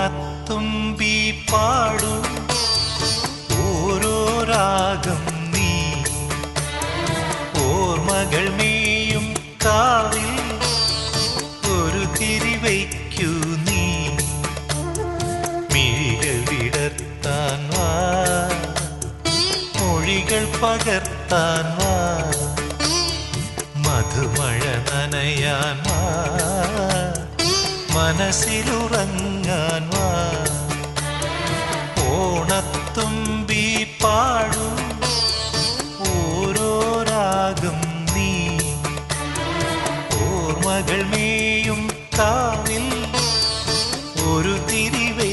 ഓണത്തുമ്പി പാടൂ ഓരോ രാഗം നീ ഓർമ്മകൾ മേയും കാവിൽ ഒരു തിരിവയ്ക്കൂ നീ മിഴികൾ വിടർത്താൻ വാ മൊഴികൾ പകർത്താൻ വാ മധുമഴ നനയാൻ വാ മനസ്സിലുറങ്ങാൻ വാ ഓണത്തുമ്പി പാടൂ ഓരോ രാഗം നീ ഓർമ്മകൾ മേയും കാവിൽ ഒരു തിരിവേ